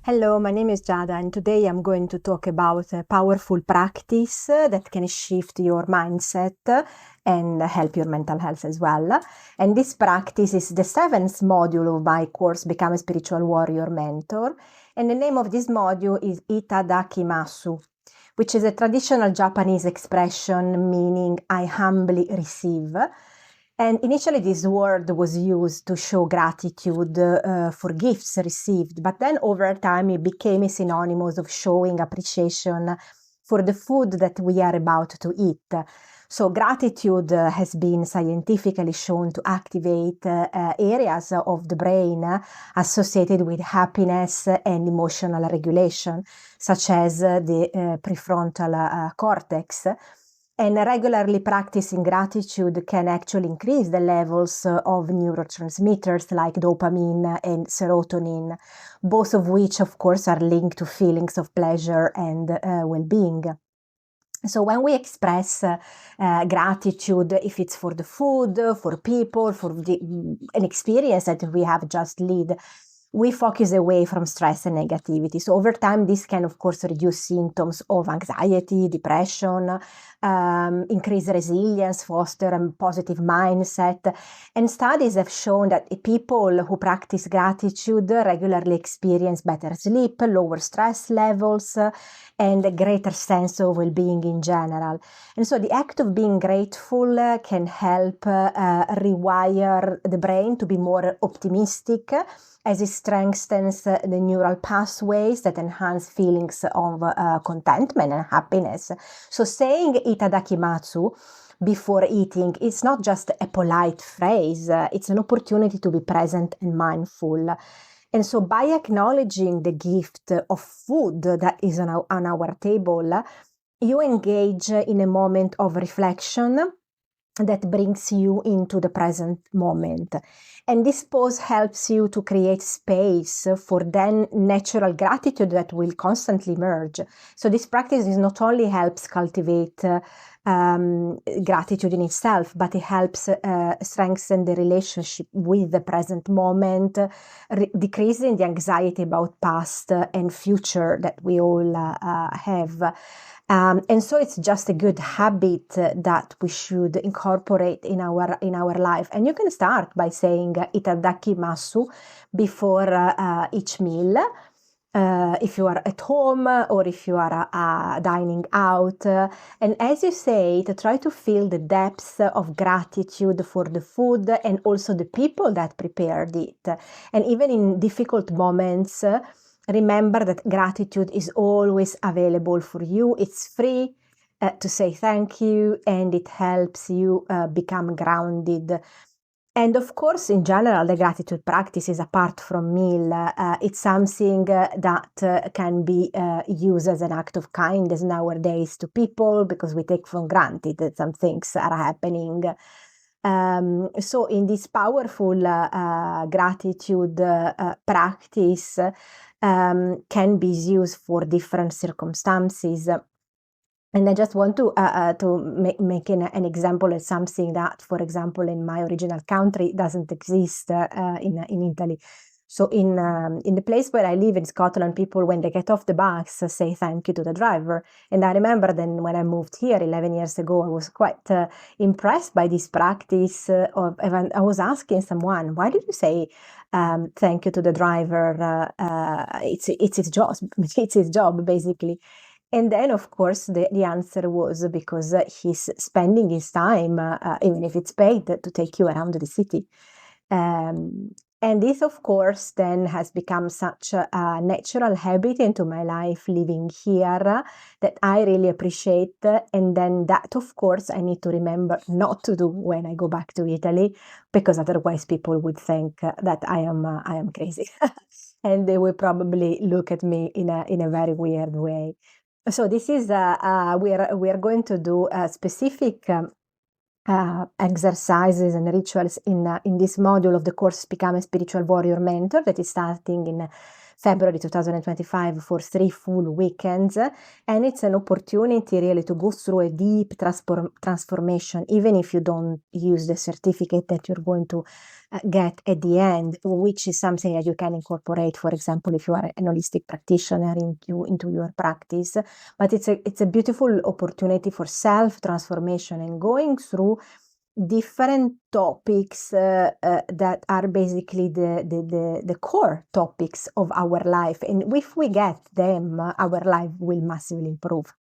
Hello, my name is Jada, and today I'm going to talk about a powerful practice that can shift your mindset and help your mental health as well. And this practice is the seventh module of my course, Become a Spiritual Warrior Mentor. And the name of this module is Itadakimasu, which is a traditional Japanese expression meaning I humbly receive. And initially, this word was used to show gratitude for gifts received, but then over time it became a synonymous of showing appreciation for the food that we are about to eat. So gratitude has been scientifically shown to activate areas of the brain associated with happiness and emotional regulation, such as the prefrontal cortex. And regularly practicing gratitude can actually increase the levels of neurotransmitters like dopamine and serotonin, both of which, of course, are linked to feelings of pleasure and well-being. So when we express gratitude, if it's for the food, for people, for an experience that we have just led, we focus away from stress and negativity. So over time, this can, of course, reduce symptoms of anxiety, depression, increase resilience, foster a positive mindset. And studies have shown that people who practice gratitude regularly experience better sleep, lower stress levels, and a greater sense of well-being in general. And so the act of being grateful can help rewire the brain to be more optimistic, as it strengthens the neural pathways that enhance feelings of contentment and happiness. So saying Itadakimasu before eating is not just a polite phrase, it's an opportunity to be present and mindful. And so by acknowledging the gift of food that is on our table, you engage in a moment of reflection that brings you into the present moment. And this pause helps you to create space for then natural gratitude that will constantly emerge. So this practice is not only helps cultivate gratitude in itself, but it helps strengthen the relationship with the present moment, decreasing the anxiety about past and future that we all have. And so it's just a good habit that we should incorporate in our life. And you can start by saying Itadakimasu before each meal. If you are at home or if you are dining out. And as you say it, try to feel the depth of gratitude for the food and also the people that prepared it. And even in difficult moments, remember that gratitude is always available for you. It's free to say thank you, and it helps you become grounded. And of course, in general, the gratitude practice is apart from meal. It's something that can be used as an act of kindness nowadays to people because we take for granted that some things are happening. So in this powerful gratitude practice can be used for different circumstances. And I just want to make an example of something that, for example, in my original country doesn't exist in Italy. So in the place where I live in Scotland, people, when they get off the bus, say thank you to the driver. And I remember then when I moved here 11 years ago, I was quite impressed by this practice. I was asking someone, why did you say thank you to the driver? It's his job. It's his job, basically. And then, of course, the answer was because he's spending his time, even if it's paid, to take you around the city. And this, of course, then has become such a natural habit into my life living here that I really appreciate. And then that, of course, I need to remember not to do when I go back to Italy, because otherwise people would think that I am crazy. And they will probably look at me in a very weird way. So this is we are going to do specific exercises and rituals in this module of the course Become a Spiritual Warrior Mentor that is starting in February 2025 for 3 full weekends. And it's an opportunity really to go through a deep transformation, even if you don't use the certificate that you're going to get at the end, which is something that you can incorporate, for example, if you are an holistic practitioner into your practice. But it's a beautiful opportunity for self-transformation and going through different topics that are basically the core topics of our life. And if we get them, our life will massively improve.